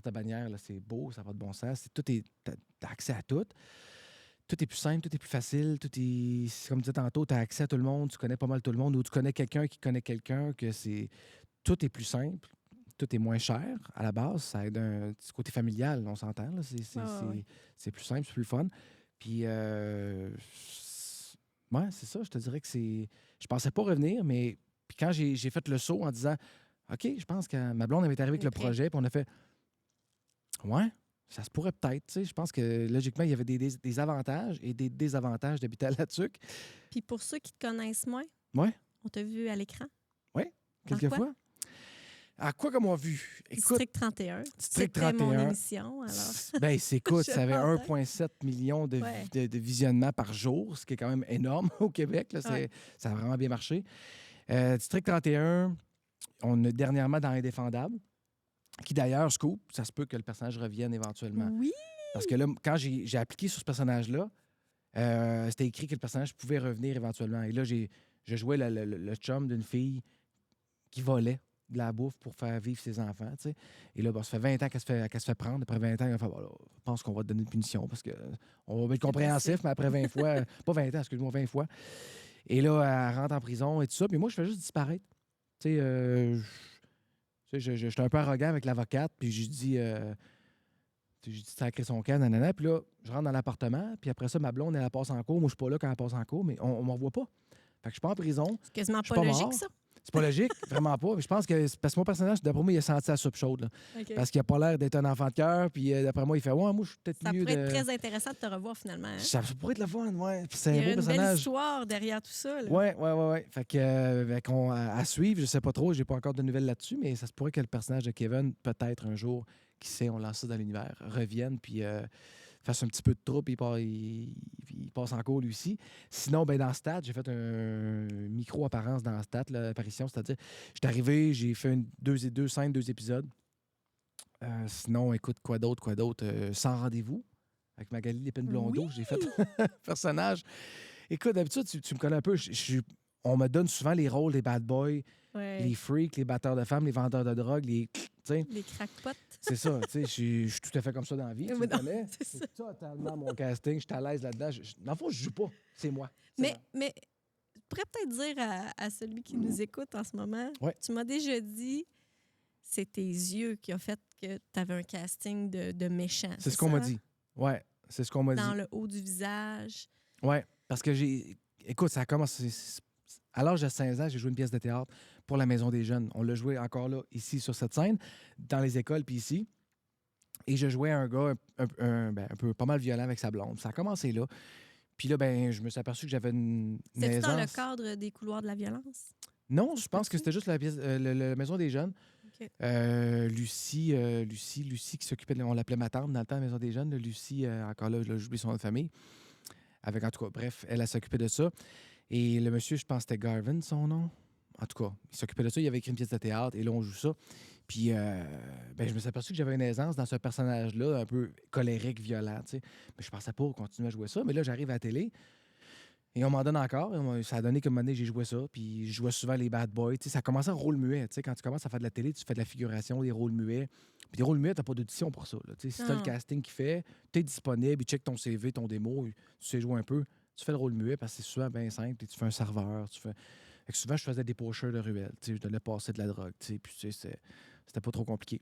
ta bannière, là, c'est beau, ça n'a pas de bon sens. T'as accès à tout. Tout est plus simple, tout est plus facile, comme tu disais tantôt, tu as accès à tout le monde, tu connais pas mal tout le monde, ou tu connais quelqu'un qui connaît quelqu'un, tout est plus simple, tout est moins cher à la base, ça aide un petit côté familial, on s'entend, là, Ouais. c'est plus simple, c'est plus fun. Puis, ouais, c'est ça, je te dirais que je pensais pas revenir, mais puis quand j'ai fait le saut en disant, OK, je pense que ma blonde avait arrivé avec le projet, puis on a fait, ouais. Ça se pourrait peut-être, tu sais. Je pense que logiquement, il y avait des avantages et des désavantages d'habiter à la tuque. Puis pour ceux qui te connaissent moins, Oui, on t'a vu à l'écran. oui, Dans quelques quoi? fois. À quoi qu'on a vu? Écoute, District 31. District C'était mon 31. émission, alors. Écoute, Je ça avait l'entends. 1,7 million Ouais. de visionnements par jour, ce qui est quand même énorme au Québec. Là, Ouais. Ça a vraiment bien marché. District 31, on a dernièrement dans Indéfendable, qui d'ailleurs, Scoop, ça se peut que le personnage revienne éventuellement. Oui! Parce que là, quand j'ai appliqué sur ce personnage-là, c'était écrit que le personnage pouvait revenir éventuellement. Et là, je jouais le chum d'une fille qui volait de la bouffe pour faire vivre ses enfants. Tu sais. Et là, ça fait 20 ans qu'elle se fait prendre. Après 20 ans, elle a fait, je pense qu'on va te donner une punition parce qu'on va être compréhensif, mais après 20 fois, pas 20 ans, excuse-moi, 20 fois. Et là, elle rentre en prison et tout ça. Puis moi, je fais juste disparaître. Tu sais, j'étais un peu arrogant avec l'avocate, puis j'ai dit sacrer son camp, nanana. Puis là, je rentre dans l'appartement, puis après ça, ma blonde, elle passe en cours. Moi, je suis pas là quand elle passe en cours, mais on m'en voit pas. Fait que je suis pas en prison. C'est quasiment Je suis pas pas logique, mort. ça. C'est pas logique, vraiment pas. Mais je pense que parce que mon personnage, d'après moi, il a senti la soupe chaude. Là. OK. Parce qu'il a pas l'air d'être un enfant de cœur. Puis d'après moi, il fait ouais, moi, je suis peut-être Ça mieux pourrait de. être très intéressant de te revoir finalement. Hein? Ça pourrait être le fun, ouais. Puis c'est Il y un a beau une belle personnage. histoire derrière tout ça. Là. Ouais. Fait que, à suivre, je sais pas trop, j'ai pas encore de nouvelles là-dessus, mais ça se pourrait que le personnage de Kevin, peut-être un jour, qui sait, on lance ça dans l'univers, revienne, puis fasse un petit peu de troupe, il passe en cours lui aussi. Sinon, ben dans Stat, j'ai fait un micro-apparence dans Stat, l'apparition, c'est-à-dire, j'étais arrivé, j'ai fait deux scènes, 2 épisodes. Sinon, écoute, quoi d'autre? Sans rendez-vous, avec Magali Lépine-Blondeau, Oui! j'ai fait un personnage. Écoute, d'habitude, tu me connais un peu. On me donne souvent les rôles des bad boys, Ouais. les freaks, les batteurs de femmes, les vendeurs de drogue, les. Les crackpots. C'est ça, tu sais, je suis tout à fait comme ça dans la vie. Tu Mais me non, connais? c'est ça. C'est totalement mon casting. Je suis à l'aise là-dedans. Dans le fond, je joue pas. C'est moi. C'est moi. Mais je pourrais peut-être dire à celui qui nous écoute en ce moment, Ouais. tu m'as déjà dit, c'est tes yeux qui ont fait que tu avais un casting de méchant. C'est ce qu'on m'a ça? dit. Ouais, c'est ce qu'on m'a Dans dit. le haut du visage. Ouais, parce que écoute, ça a commencé. À l'âge de 16 ans, j'ai joué une pièce de théâtre pour la Maison des Jeunes. On l'a joué encore là, ici, sur cette scène, dans les écoles, puis ici. Et je jouais un gars un peu pas mal violent avec sa blonde. Ça a commencé là. Puis là, ben, je me suis aperçu que j'avais une C'est-tu aisance. dans le cadre des couloirs de la violence? Non, je pense que c'était juste la pièce, la Maison des Jeunes. OK. Lucie qui s'occupait on l'appelait ma tante dans le temps, la Maison des Jeunes. Lucie, encore là, j'oublie son nom de famille. Avec, en tout cas, bref, elle s'occupait de ça. Et le monsieur, je pense que c'était Garvin, son nom. En tout cas, il s'occupait de ça. Il avait écrit une pièce de théâtre et là, on joue ça. Puis, je me suis aperçu que j'avais une aisance dans ce personnage-là, un peu colérique, violent, tu sais. Mais je pensais pas continuer à jouer ça. Mais là, j'arrive à la télé et on m'en donne encore. Ça a donné comme année, j'ai joué ça. Puis, je jouais souvent les bad boys. Tu sais, ça commençait en rôle muet. Tu sais, quand tu commences à faire de la télé, tu fais de la figuration, des rôles muets. Puis des rôles muets, t'as pas d'audition pour ça. Là. Si t'as le Non. casting qui fait, t'es disponible, il check ton CV, ton démo, tu sais jouer un peu, tu fais le rôle muet parce que c'est souvent bien simple. Tu fais un serveur, tu fais... Fait que souvent, je faisais des pocheurs de ruelles. Je devais passer de la drogue. Puis c'était pas trop compliqué.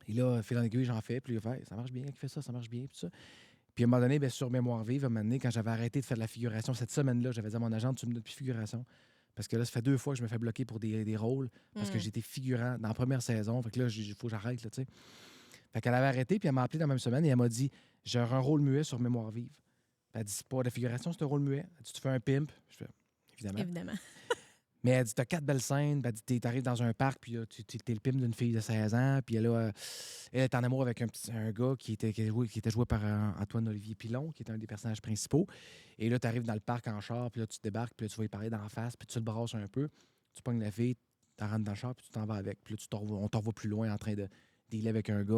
Et là, fil en aiguille, j'en fais. Puis il fait, ça marche bien, qui fait ça, ça marche bien. Puis ça. Puis à un moment donné, bien, sur Mémoire vive, à un moment donné, quand j'avais arrêté de faire de la figuration, cette semaine-là, j'avais dit à mon agent, tu me donnes plus figuration. Parce que là, ça fait 2 fois que je me fais bloquer pour des rôles parce que j'étais figurant dans la première saison. Fait que là, il faut que j'arrête, là, tu sais. Fait qu'elle avait arrêté, puis elle m'a appelé dans la même semaine et elle m'a dit, j'ai un rôle muet sur Mémoire vive. Puis elle dit, c'est pas de la figuration, c'est un rôle muet. Elle dit, tu fais un pimp. Je fais, évidemment. Évidemment. Mais elle dit, t'as 4 belles scènes. Puis elle dit, t'arrives dans un parc, puis là, t'es le pimp d'une fille de 16 ans. Puis là, elle est en amour avec un gars qui était joué par Antoine-Olivier Pilon, qui est un des personnages principaux. Et là, t'arrives dans le parc en char, puis là, tu te débarques, puis là, tu vas y parler d'en face, puis tu le brasses un peu. Tu pognes la fille, tu rentres dans le char, puis tu t'en vas avec. Puis là, on t'en revoit plus loin en train de dealer avec un gars,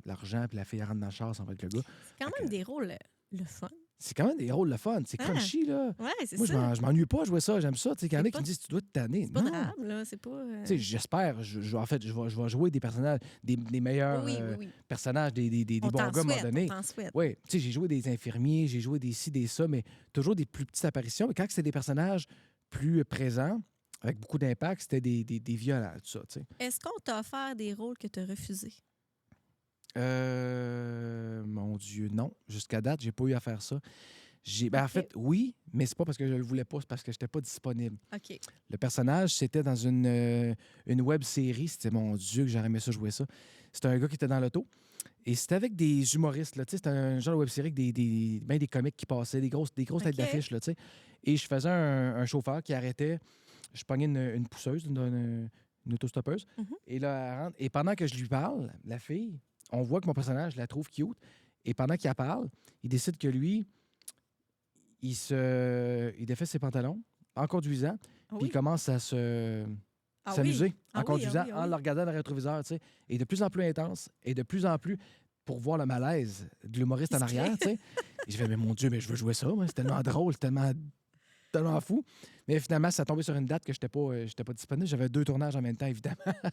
de l'argent, puis la fille elle rentre dans le char, ça va avec le gars. C'est quand même des rôles le fun. C'est quand même des rôles le fun. C'est crunchy, là. Ouais, c'est Moi, ça. je m'ennuie pas à jouer ça. J'aime ça. Tu sais, qu'il y en a C'est qui pas- me disent, tu dois te tanner. C'est pas Non. drame, là. C'est pas. Tu sais, j'espère. En fait, je vais jouer des personnages, des meilleurs Oui. personnages, des On bons t'en gars à un moment souhaite, donné. on t'en souhaite. Oui, tu sais, j'ai joué des infirmiers, j'ai joué des ci, des ça, mais toujours des plus petites apparitions. Mais quand c'est des personnages plus présents, avec beaucoup d'impact, c'était des violents, tout ça, tu sais. Est-ce qu'on t'a offert des rôles que tu as refusés? Mon Dieu, non. Jusqu'à date, j'ai pas eu à faire ça. En Ok. fait, oui, mais c'est pas parce que je le voulais pas, c'est parce que j'étais pas disponible. OK. Le personnage, c'était dans une web série. C'était, mon Dieu, que j'aurais aimé ça jouer ça. C'était un gars qui était dans l'auto. Et c'était avec des humoristes. Là, tu sais, c'était un genre de web série avec des comiques qui passaient, des grosses têtes OK. d'affiche. Là, tu sais. Et je faisais un chauffeur qui arrêtait. Je pognais une pousseuse, une autostoppeuse. Mhm. Et là, elle rentre. Et pendant que je lui parle, la fille, on voit que mon personnage la trouve cute. Et pendant qu'il parle, il décide que lui, il défait ses pantalons en conduisant. Ah Puis oui? il commence à s'amuser Ah en oui, conduisant, ah oui, ah en oui. le regardant dans le rétroviseur, tu sais. Et de plus en plus intense, et de plus en plus pour voir le malaise de l'humoriste Il en se arrière, tu sais. Et je fais, mais mon Dieu, mais je veux jouer ça, moi. C'est tellement drôle, c'est tellement fou. Mais finalement, ça tombé sur une date que je n'étais pas disponible. J'avais 2 tournages en même temps, évidemment. Tu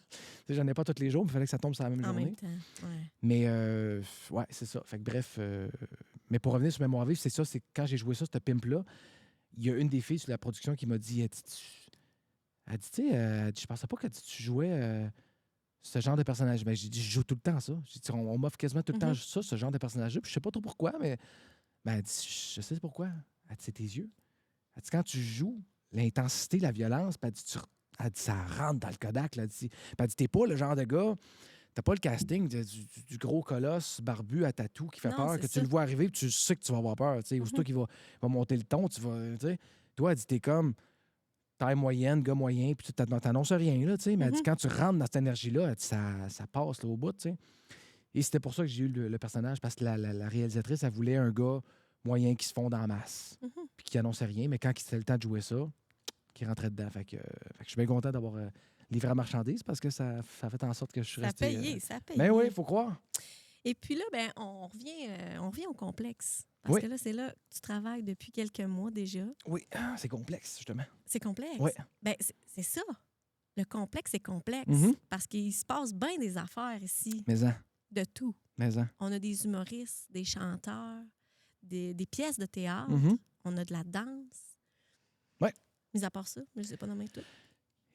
sais, j'en ai pas tous les jours, mais il fallait que ça tombe sur la même En journée. même temps, ouais. Mais ouais, c'est ça. Fait que bref, mais pour revenir sur Mémoire vive, c'est ça, c'est quand j'ai joué ça, ce pimp-là, il y a une des filles sur la production qui m'a dit, elle dit, tu sais, je pensais pas que tu jouais ce genre de personnage. Ben, j'ai dit, je joue tout le temps ça. J'ai dit, on m'offre quasiment tout le temps ça, ce genre de personnage-là. Puis je sais pas trop pourquoi, mais ben, elle dit, je sais pourquoi. Elle dit, c'est tes yeux. Elle dit, quand tu joues, l'intensité, la violence, puis elle dit, ça rentre dans le Kodak. Là. Elle dit, t'es pas le genre de gars, t'as pas le casting du gros colosse barbu à tatou qui fait Non, peur, c'est que ça. tu le vois arriver, puis tu sais que tu vas avoir peur. Tu sais, aussitôt qu'il va monter le ton, tu vas, tu sais. Toi, elle dit, t'es comme taille moyenne, gars moyen, puis tu t'annonces rien, là, tu sais. Mais elle dit, quand tu rentres dans cette énergie-là, elle dit, ça passe là, au bout, tu sais. Et c'était pour ça que j'ai eu le personnage, parce que la réalisatrice, elle voulait un gars moyen qui se fonde en masse, puis qui annonçait rien, mais quand c'était le temps de jouer ça, qui rentrait dedans. Fait que je suis bien content d'avoir livré la marchandise parce que ça a fait en sorte que je suis Ça a resté... payé, ça a payé. Ben oui, il faut croire. Et puis là, ben, on revient au complexe. Parce que là, c'est là que tu travailles depuis quelques mois déjà. Oui, c'est complexe, justement. C'est complexe. Oui. Ben, c'est ça. Le complexe est complexe. Mhm. Parce qu'il se passe bien des affaires ici. Mais-en, De tout. mais-en. On a des humoristes, des chanteurs, des pièces de théâtre. Mhm. On a de la danse. Ouais. Mis à part ça, je ne sais pas nommer tout.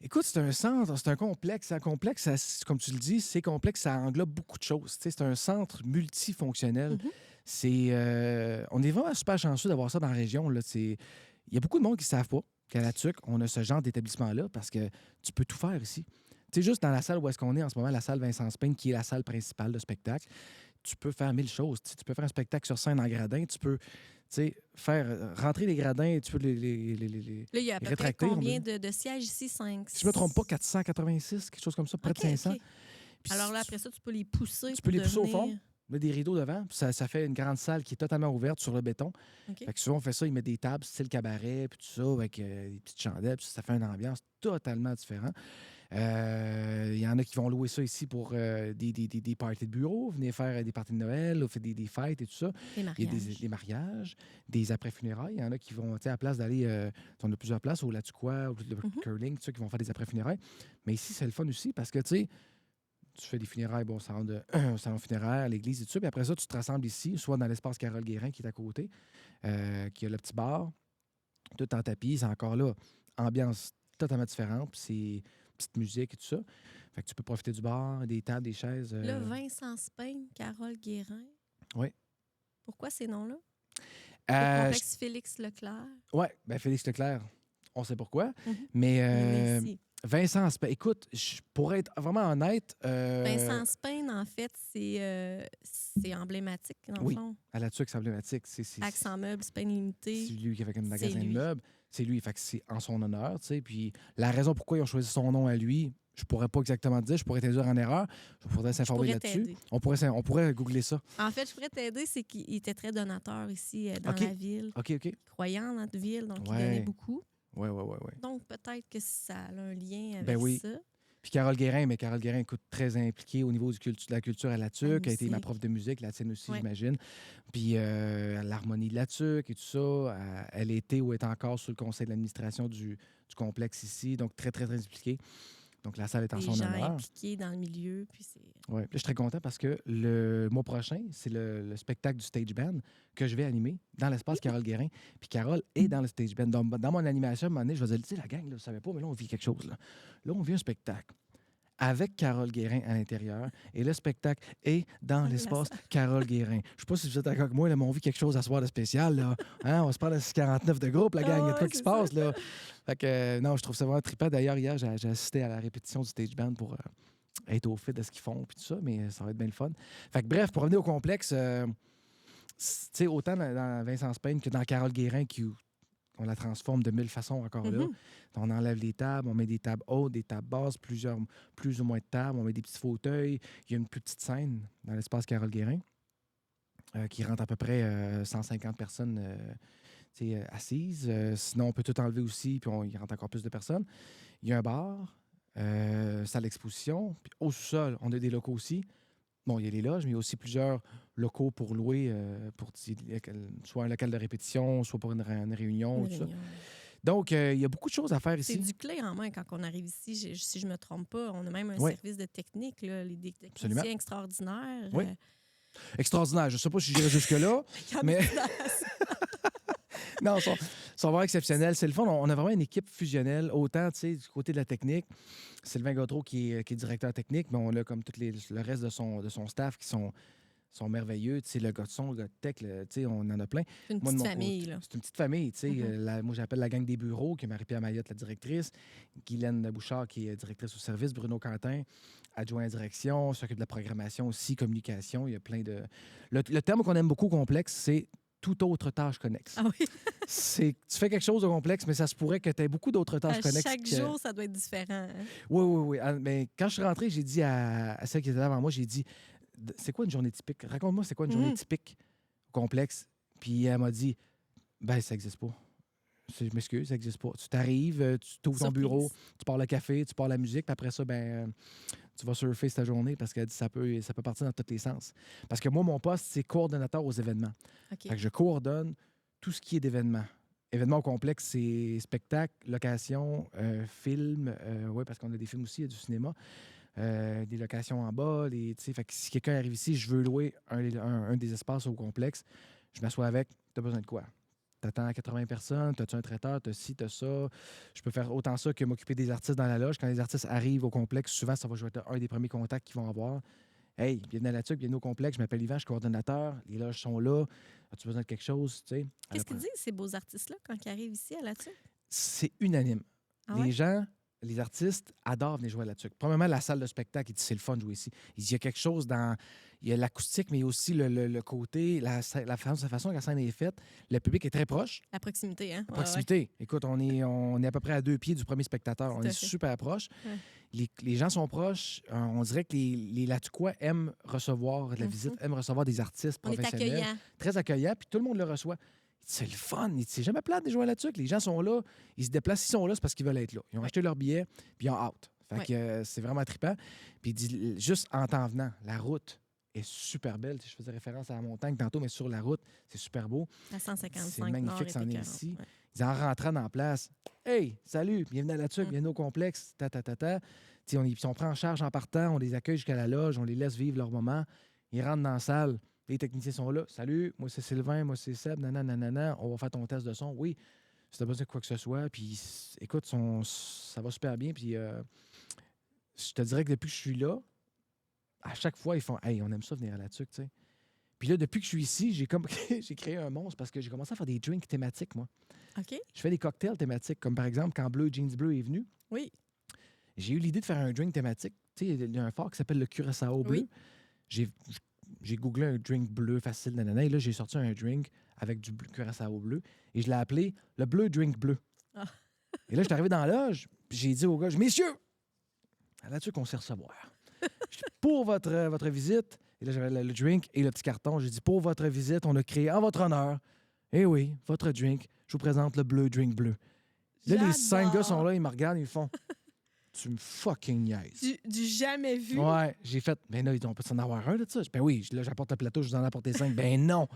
Écoute, c'est un centre, c'est un complexe. Un complexe, comme tu le dis, c'est complexe, ça englobe beaucoup de choses. Tu sais, c'est un centre multifonctionnel. Mhm. On est vraiment super chanceux d'avoir ça dans la région. Là. Il y a beaucoup de monde qui ne savent pas qu'à la TUC, on a ce genre d'établissement-là parce que tu peux tout faire ici. Tu sais, juste dans la salle où est-ce qu'on est en ce moment, la salle Vincent Spain, qui est la salle principale de spectacle, tu peux faire 1000 choses. Tu sais, tu peux faire un spectacle sur scène en gradin, tu peux faire rentrer les gradins, tu peux les Là, il y a à peu près rétracter, on combien dit. de sièges ici? 5? Si je ne me trompe pas, 486, quelque chose comme ça, près de 500. OK. Puis Alors là, après ça, tu peux les pousser. tu peux les pousser au fond, devenir... mettre des rideaux devant, puis ça fait une grande salle qui est totalement ouverte sur le béton. OK. Fait que souvent, on fait ça, ils mettent des tables, style cabaret, puis tout ça, avec des petites chandelles, puis ça fait une ambiance totalement différente. Il y en a qui vont louer ça ici pour des parties de bureau, venir faire des parties de Noël, ou faire des fêtes et tout ça. Les Il y mariages. a des mariages, des après-funérailles. Il y en a qui vont, tu sais, à la place d'aller, on a plusieurs places, au Latuquois, au curling, tout ça, qui vont faire des après-funérailles. Mais ici, c'est le fun aussi parce que, tu sais, tu fais des funérailles au salon funéraire, à l'église et tout ça. Puis après ça, tu te rassembles ici, soit dans l'espace Carole Guérin qui est à côté, qui a le petit bar, tout en tapis. C'est encore là, ambiance totalement différente. Puis c'est petite musique et tout ça. Fait que tu peux profiter du bar, des tables, des chaises. Là, Vincent Spain, Carole Guérin. Oui. Pourquoi ces noms-là? Le Euh, complexe Félix Leclerc. Oui, ben Félix Leclerc, on sait pourquoi. Mhm. Mais Merci. Vincent Spain, écoute, pour être vraiment honnête... Vincent Spain, en fait, c'est emblématique, dans le Oui. fond. À la tuque, c'est emblématique. Accent Meubles, Spain C'est Limité. lui qui avait un C'est magasin de lui. meubles. C'est lui, fait que c'est en son honneur, tu sais. Puis la raison pourquoi ils ont choisi son nom à lui, je pourrais pas exactement te dire, je pourrais t'induire en erreur. Je pourrais s'informer pourrais là-dessus. t'aider. On pourrait googler ça. En fait, je pourrais t'aider, c'est qu'il était très donateur ici dans OK. la ville. OK. Croyant dans notre ville, donc il Ouais. donnait beaucoup. Oui. Donc peut-être que ça a un lien avec Ben oui. ça. Puis Carole Guérin, écoute, très impliquée au niveau de la culture à la tuque. Elle a été ma musique. prof de musique, la tienne aussi, Ouais. j'imagine. Puis l'harmonie de la tuque et tout ça. Elle était ou est encore sur le conseil d'administration du complexe ici. Donc, très, très, très impliquée. Donc, la salle est en Des son gens honneur. impliqués dans le milieu. Puis c'est... Ouais. Puis là, je suis très content parce que le mois prochain, c'est le spectacle du Stage Band que je vais animer dans l'espace Carole Guérin. Puis Carole est dans le Stage Band. Dans mon animation, à un moment donné, je vais dire, tu sais, la gang, là, vous ne savez pas, mais là, on vit quelque chose. Là, on vit un spectacle avec Carole Guérin à l'intérieur. Et le spectacle est dans l'espace Carole Guérin. Je ne sais pas si vous êtes d'accord avec moi, là, mais on vit quelque chose à soir de spécial. Là. Hein? On se parle de 649 de groupe, la gang. Il y a de quoi qui se passe. Là. Fait que, non, je trouve ça vraiment trippant. D'ailleurs, hier, j'ai assisté à la répétition du Stage Band pour être au fait de ce qu'ils font puis tout ça, mais ça va être bien le fun. Fait que bref, pour revenir au complexe, tu sais, autant dans Vincent Spain que dans Carole Guérin, on la transforme de 1000 façons encore là. On enlève les tables, on met des tables hautes, des tables basses, plus ou moins de tables, on met des petits fauteuils. Il y a une plus petite scène dans l'espace Carole Guérin qui rentre à peu près 150 personnes assises. Sinon, on peut tout enlever aussi, puis il rentre encore plus de personnes. Il y a un bar, salle d'exposition. Puis au sous-sol, on a des locaux aussi. Bon, il y a les loges, mais il y a aussi plusieurs locaux pour louer, soit un local de répétition, soit pour une réunion. Une tout ça. réunion. Donc, il y a beaucoup de choses à faire C'est ici. du clé en main quand on arrive ici. Si je ne me trompe pas, on a même un Oui. service de technique, là, des techniciens Absolument. extraordinaires. Oui. Extraordinaire. Je ne sais pas si j'irai jusque-là, mais non, ils sont vraiment exceptionnels. C'est le fun. On a vraiment une équipe fusionnelle, autant du côté de la technique. Sylvain Gautreau qui est directeur technique, mais on a comme le reste de son staff qui sont merveilleux. Tu sais, le gars de son, le gars de tech, on en a plein. C'est une Moi, de petite mon famille. côté, Là. c'est une petite famille. Tu sais. Moi, j'appelle la gang des bureaux, qui est Marie-Pierre Mayotte, la directrice. Guylaine Bouchard, qui est directrice au service. Bruno Quentin, adjoint à direction, s'occupe de la programmation aussi, communication. Il y a plein de... Le terme qu'on aime beaucoup, complexe, c'est toute autre tâche connexe. Ah oui. Tu fais quelque chose de complexe, mais ça se pourrait que tu aies beaucoup d'autres tâches connexes. Chaque jour, ça doit être différent. Hein? Oui. Mais quand je suis rentré, j'ai dit à celle qui était là avant moi, j'ai dit, c'est quoi une journée typique? Raconte-moi, c'est quoi une journée typique complexe? Puis elle m'a dit, ben ça n'existe pas. Je m'excuse, ça n'existe pas. Tu t'arrives, tu t'ouvres ton bureau, tu pars le café, tu pars la musique, puis après ça, tu vas surfer ta journée parce qu'elle dit ça peut partir dans tous les sens. Parce que moi, mon poste, c'est coordonnateur aux événements. Okay. Fait que je coordonne tout ce qui est d'événements. Événements complexes, c'est spectacle, location, film. Oui, parce qu'on a des films aussi, il y a du cinéma. Des locations en bas. Fait que si quelqu'un arrive ici, je veux louer un des espaces au complexe, je m'assois avec, tu as besoin de quoi? T'attends 80 personnes, t'as-tu un traiteur, t'as ci, t'as ça. Je peux faire autant ça que m'occuper des artistes dans la loge. Quand les artistes arrivent au complexe, souvent, ça va jouer être un des premiers contacts qu'ils vont avoir. Hey, bienvenue à la TUC, bienvenue au complexe, je m'appelle Yvan, je suis coordonnateur, les loges sont là. As-tu besoin de quelque chose? Qu'est-ce qu'ils disent, ces beaux artistes-là, quand ils arrivent ici à la TUC? C'est unanime. Les gens, les artistes adorent venir jouer à la TUC. Premièrement, la salle de spectacle, ils disent c'est le fun de jouer ici. Il y a quelque chose dans... Il y a l'acoustique, mais il y a aussi le côté, la façon que la scène est faite. Le public est très proche. La proximité, hein? La proximité. Écoute, on est à peu près à 2 pieds du premier spectateur. On est super proche. Ouais. Les gens sont proches. On dirait que les Latuquois aiment recevoir de la visite, aiment recevoir des artistes professionnels. On est accueillant. Très accueillant, puis tout le monde le reçoit. C'est le fun. C'est jamais plate de jouer à la TUC. Les gens sont là. Ils se déplacent. Ils sont là, c'est parce qu'ils veulent être là. Ils ont acheté leur billet, puis ils ont hâte. Fait que c'est vraiment trippant. Puis juste en t'en venant, la route est super belle. Je faisais référence à la montagne tantôt, mais sur la route, c'est super beau. La 155 C'est magnifique, c'en est Nord ici. Ouais. Ils en rentrant dans la place. Hey, salut, bienvenue à la TUC, bienvenue au complexe. On prend en charge en partant, on les accueille jusqu'à la loge, on les laisse vivre leur moment. Ils rentrent dans la salle, les techniciens sont là. Salut, moi c'est Sylvain, moi c'est Seb, nanana, on va faire ton test de son. Oui, si t'as besoin de quoi que ce soit. Puis écoute, ça va super bien. Puis je te dirais que depuis que je suis là, à chaque fois, ils font hey, on aime ça venir à la TUC, tu sais. Puis là, depuis que je suis ici, j'ai créé un monstre parce que j'ai commencé à faire des drinks thématiques, moi. OK. Je fais des cocktails thématiques, comme par exemple, quand Bleu Jeans Bleu est venu, Oui. j'ai eu l'idée de faire un drink thématique. Tu sais, il y a un phare qui s'appelle le Curaçao bleu. Oui. J'ai googlé un drink bleu facile, nanana, et là, j'ai sorti un drink avec du Curaçao bleu, et je l'ai appelé le Bleu Drink Bleu. Ah. Et là, je suis arrivé dans la loge, puis j'ai dit aux gars, messieurs, à la TUC, on sait recevoir. Pour votre visite, et là, j'avais le drink et le petit carton. J'ai dit, pour votre visite, on a créé en votre honneur, eh oui, votre drink, je vous présente le Bleu Drink Bleu. Là, les 5 gars sont là, ils me regardent, ils me font, tu me fucking niaises. Du jamais vu. Ouais, j'ai fait, ben là, ils ont pas s'en avoir un de ça. Ben oui, là, j'apporte le plateau, je vous en ai apporté 5. Ben non.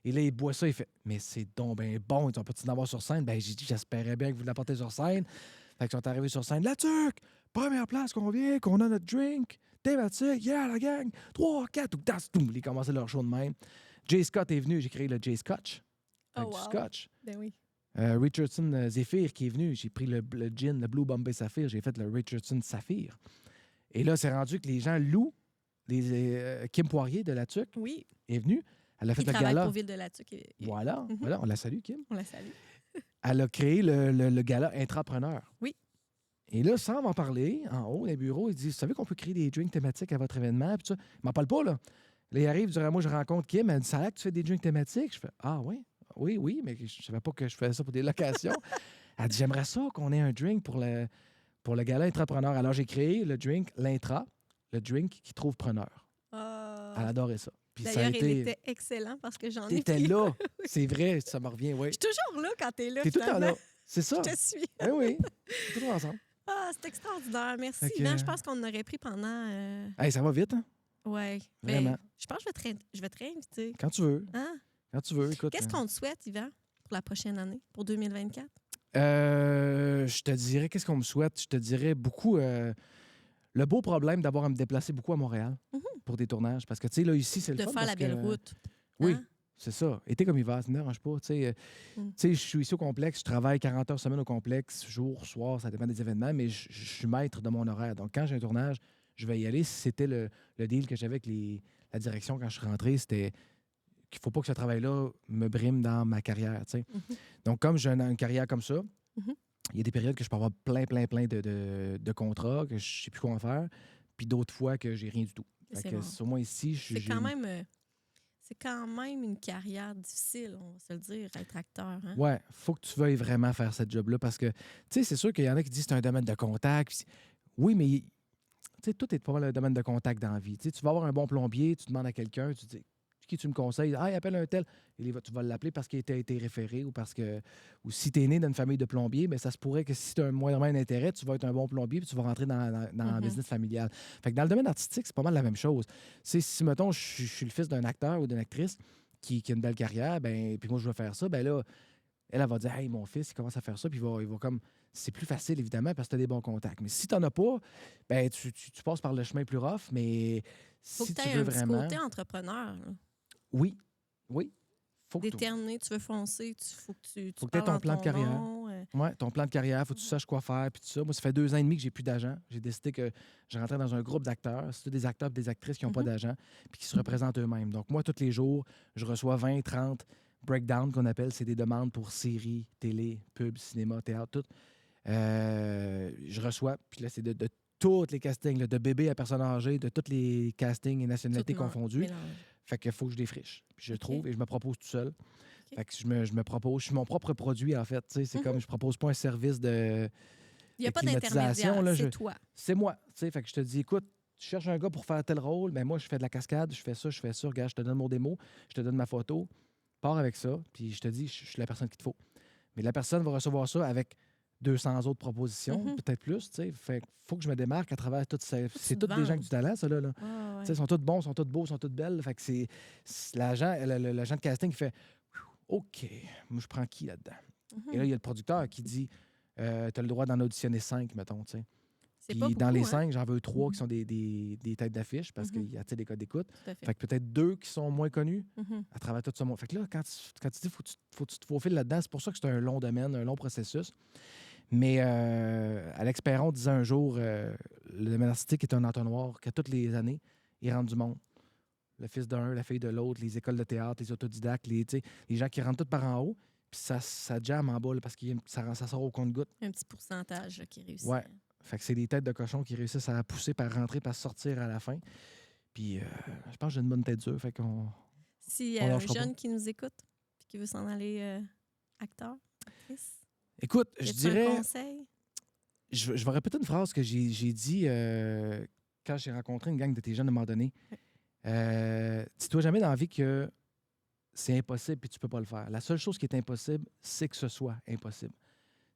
Et là, il boit ça, il fait, mais c'est donc ben bon, ils ont pas s'en avoir sur scène. Ben j'ai dit, j'espérais bien que vous l'apportez sur scène. Fait qu'ils sont arrivés sur scène. La TUC, première place qu'on vient, qu'on a notre drink, thématique, yeah, la gang, 3, 4, ou das, tout. Ils commençaient leur show de même. Jay Scott est venu, j'ai créé le Jay Scotch. Avec du scotch. Ben oui. Richardson Zephyr qui est venu, j'ai pris le gin, le Blue Bombay Sapphire, j'ai fait le Richardson Saphir. Et là, c'est rendu que les gens louent. Kim Poirier de la TUC Oui. est venue. Elle a fait Il le travaille gala. pour Ville de la TUC. Voilà, voilà, on la salue, Kim. On la salue. Elle a créé le gala Intrapreneur. Oui. Et là, sans m'en parler, en haut, les bureaux, ils disent, vous savez qu'on peut créer des drinks thématiques à votre événement? Puis ça, ils m'en parlent pas, là. Là, il arrive, moi, je rencontre Kim, elle dit, ça a l'air que tu fais des drinks thématiques? Je fais, ah oui, oui, mais je savais pas que je faisais ça pour des locations. Elle dit, j'aimerais ça qu'on ait un drink pour le gala Intrapreneur. Alors, j'ai créé le drink L'Intra, le drink qui trouve preneur. Elle adorait ça. Puis d'ailleurs, il était excellent parce que j'en ai pris. T'étais là, c'est vrai, ça me revient, oui. Je suis toujours là quand t'es là. T'es tout le temps là, c'est ça. Je te suis. Eh oui, toujours ensemble. Ah, c'est extraordinaire. Merci. Okay. Yvan, je pense qu'on en aurait pris pendant... Hey, ça va vite, hein? Oui. Vraiment. Je pense que je vais te réinviter. Quand tu veux. Hein? Quand tu veux, écoute. Qu'est-ce qu'on te souhaite, Yvan, pour la prochaine année, pour 2024? Je te dirais, qu'est-ce qu'on me souhaite? Je te dirais beaucoup... le beau problème d'avoir à me déplacer beaucoup à Montréal pour des tournages. Parce que, tu sais, là, ici, c'est le fun. De faire la belle route. Oui, hein? c'est ça. Été comme hiver, ça ne me dérange pas. Tu sais, je suis ici au complexe, je travaille 40 heures semaine au complexe, jour, soir, ça dépend des événements, mais je suis maître de mon horaire. Donc, quand j'ai un tournage, je vais y aller. C'était le deal que j'avais avec la direction quand je suis rentré, c'était qu'il ne faut pas que ce travail-là me brime dans ma carrière. Tu sais. Donc, comme j'ai une carrière comme ça, il y a des périodes que je peux avoir plein de contrats, que je ne sais plus quoi en faire, puis d'autres fois que j'ai rien du tout. Au moins ici, c'est quand même une carrière difficile, on va se le dire, être acteur. Hein? Ouais, faut que tu veuilles vraiment faire cette job-là parce que, tu sais, c'est sûr qu'il y en a qui disent que c'est un domaine de contact. Oui, mais, tu sais, tout est pas mal un domaine de contact dans la vie. Tu sais, tu vas avoir un bon plombier, tu demandes à quelqu'un, tu dis, qui tu me conseilles? Ah, il appelle un tel. Et tu vas l'appeler parce qu'il a été référé ou parce que. Ou si tu es né dans une famille de plombiers, bien, ça se pourrait que si tu as un moyen d'intérêt, tu vas être un bon plombier puis tu vas rentrer dans un business familial. Fait que dans le domaine artistique, c'est pas mal la même chose. Si, mettons, je suis le fils d'un acteur ou d'une actrice qui a une belle carrière, ben puis moi, je veux faire ça, ben là, elle va dire, hey, mon fils, il commence à faire ça, puis il va comme. C'est plus facile, évidemment, parce que tu as des bons contacts. Mais si tu n'en as pas, ben tu passes par le chemin plus rough, mais faut si que tu veux un vraiment. petit côté entrepreneur. Là. Oui. Déterminé, tu veux foncer, faut que tu faut que tu aies ton plan de carrière. Oui, ton plan de carrière, faut que tu saches quoi faire, puis tout ça. Moi, ça fait 2 ans et demi que j'ai plus d'agent. J'ai décidé que je rentrais dans un groupe d'acteurs. C'est des acteurs et des actrices qui n'ont pas d'agent, puis qui se représentent eux-mêmes. Donc, moi, tous les jours, je reçois 20, 30 breakdowns qu'on appelle. C'est des demandes pour séries, télé, pub, cinéma, théâtre, tout. Je reçois, puis là, c'est de tous les castings, là, de bébés à personnes âgées, de tous les castings et nationalités confondues. Fait qu'il faut que je défriche. Puis je trouve et je me propose tout seul. Fait que je me propose. Je suis mon propre produit, en fait. C'est comme je propose pas un service de. Il n'y a pas d'intermédiaire, c'est toi. C'est moi. Fait que je te dis, écoute, tu cherches un gars pour faire tel rôle, mais moi, je fais de la cascade, je fais ça, regarde, je te donne mon démo, je te donne ma photo, pars avec ça, puis je te dis, je suis la personne qu'il te faut. Mais la personne va recevoir ça avec 200 autres propositions, Mhm. peut-être plus. Tu sais. Fait qu'il faut que je me démarque à travers toutes ces. Faut que C'est tu te tous des gens vendes. qui ont du talent, ça, là. Ouais, Tu sais, ils sont tous bons, ils sont tous beaux, ils sont tous belles. Fait que c'est l'agent, l'agent de casting qui fait OK, moi, je prends qui là-dedans? Et là, il y a le producteur qui dit tu as le droit d'en auditionner 5, mettons. Tu sais. C'est pas Puis dans beaucoup, les hein? 5, j'en veux 3 qui sont des têtes d'affiche parce Mhm. qu'il y a tu sais, des codes d'écoute. Tout à fait. Fait que peut-être 2 qui sont moins connus Mhm. à travers tout ce monde. Fait que là, quand tu dis faut que tu te faufiles là-dedans, c'est pour ça que c'est un long domaine, un long processus. Mais Alex Perron disait un jour le domaine artistique est un entonnoir qu'à toutes les années, il rentre du monde. Le fils d'un, la fille de l'autre, les écoles de théâtre, les autodidactes, tu sais, les gens qui rentrent tous par en haut, puis ça jamme en bas là, parce que ça sort au compte-goutte. Un petit pourcentage là, qui réussit. Ouais. Fait que c'est des têtes de cochon qui réussissent à pousser par rentrer, par sortir à la fin. Puis je pense que j'ai une bonne tête dure. Fait qu'on. S'il y On a un lâchera jeune qui nous écoute et qui veut s'en aller acteur, actrice, Écoute, y je a-tu un dirais. conseil? Je vais répéter une phrase que j'ai dit quand j'ai rencontré une gang de tes jeunes à un moment donné. Dis-toi jamais dans la vie que c'est impossible et tu peux pas le faire. La seule chose qui est impossible, c'est que ce soit impossible.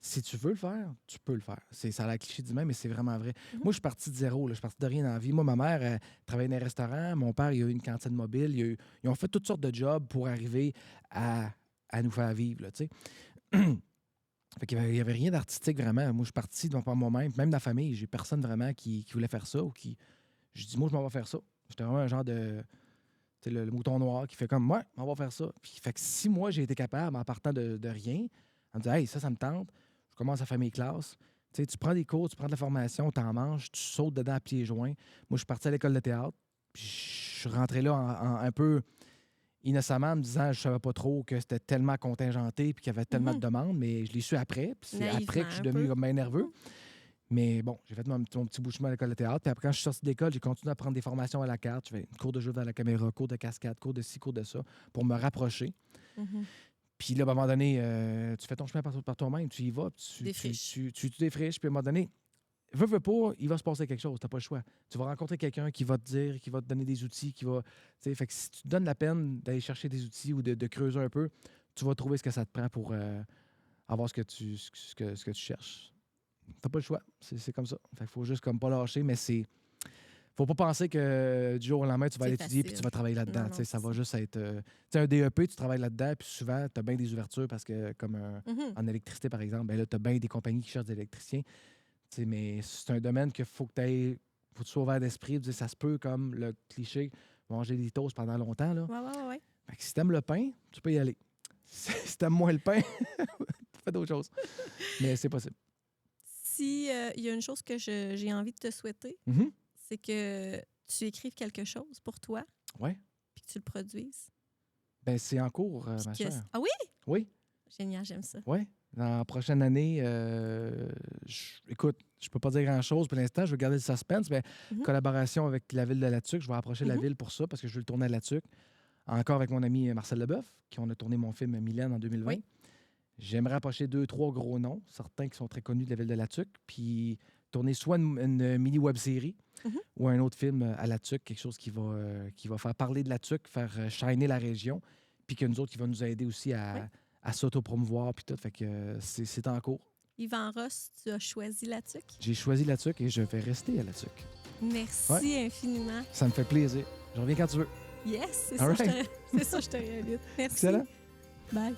Si tu veux le faire, tu peux le faire. Ça a l'air cliché du même, mais c'est vraiment vrai. Mhm. Moi, je suis parti de zéro. Là. Je suis parti de rien dans la vie. Moi, ma mère travaillait dans un restaurant. Mon père, il a eu une cantine mobile. Ils ont fait toutes sortes de jobs pour arriver à nous faire vivre. Là, tu sais. Fait qu'il y avait rien d'artistique vraiment. Moi, je suis parti devant moi-même. Même dans la famille, j'ai personne vraiment qui voulait faire ça ou qui. Je dis, moi, je m'en vais faire ça. J'étais vraiment un genre de. Tu sais, le mouton noir qui fait comme, moi, on va faire ça. Puis, fait que si moi, j'ai été capable, en partant de rien, en me disant, hey, ça me tente, je commence à faire mes classes. Tu sais, tu prends des cours, tu prends de la formation, tu en manges, tu sautes dedans à pieds joints. Moi, je suis parti à l'école de théâtre. Puis, je suis rentré là un peu innocemment en me disant je savais pas trop que c'était tellement contingenté puis qu'il y avait tellement de demandes, mais je l'ai su après. Puis c'est Naïvement, après que je suis un devenu peu. comme bien nerveux. Mais bon, j'ai fait mon petit bout de chemin à l'école de théâtre. Puis après, quand je suis sorti de l'école, j'ai continué à prendre des formations à la carte. Je fais cours de jeu dans la caméra, cours de cascade, cours de ci, cours de ça, pour me rapprocher. Mhm. Puis là, à un moment donné, tu fais ton chemin par toi-même, tu y vas, puis Défriches. tu défriches. Puis à un moment donné, veux pas, il va se passer quelque chose, t'as pas le choix. Tu vas rencontrer quelqu'un qui va te dire, qui va te donner des outils, qui va. Tu sais, fait que si tu te donnes la peine d'aller chercher des outils ou de creuser un peu, tu vas trouver ce que ça te prend pour avoir ce que tu cherches. T'as pas le choix. C'est comme ça. Fait qu'il faut juste comme pas lâcher, mais c'est. Faut pas penser que du jour au lendemain, tu vas C'est l'étudier puis facile. tu vas travailler là-dedans. Non, Tu sais, ça c'est va ça. juste être. Tu sais, un DEP, tu travailles là-dedans, puis souvent, tu as bien des ouvertures parce que, comme Mhm. en électricité, par exemple, ben là, tu as bien des compagnies qui cherchent des électriciens. Tu sais, mais c'est un domaine qu'il faut que tu aies. Faut que tu sois ouvert d'esprit. Tu sais, ça se peut, comme le cliché, manger des toasts pendant longtemps. Là. Ouais. Fait que si t'aimes le pain, tu peux y aller. Si t'aimes moins le pain, fais d'autres choses. Mais c'est possible. Si il y a une chose que j'ai envie de te souhaiter, Mhm. c'est que tu écrives quelque chose pour toi, Ouais. puis que tu le produises. Ben, c'est en cours, Puis ma que- chère. Ah oui? Oui. Génial, j'aime ça. Oui. Dans la prochaine année, écoute, je peux pas dire grand-chose pour l'instant. Je veux garder le suspense, mais Mhm. collaboration avec la ville de Latuc. Je vais approcher la Mhm. ville pour ça parce que je veux le tourner à Latuc. Encore avec mon ami Marcel Leboeuf, qui on a tourné mon film Mylène en 2020. Oui. J'aimerais approcher 2-3 gros noms, certains qui sont très connus de la ville de Latuc, puis tourner soit une mini web-série Mhm. ou un autre film à Latuc, quelque chose qui va faire parler de Latuc, faire shiner la région, puis que nous autres qui va nous aider aussi à s'auto-promouvoir, puis tout. Fait que c'est en cours. Yvan Ross, tu as choisi la tuque. J'ai choisi Latuc et je vais rester à Latuc. Merci infiniment. Ça me fait plaisir. Je reviens quand tu veux. Yes, c'est All ça, right. c'est ça, je te réinvite. Merci. Excellent. Bye.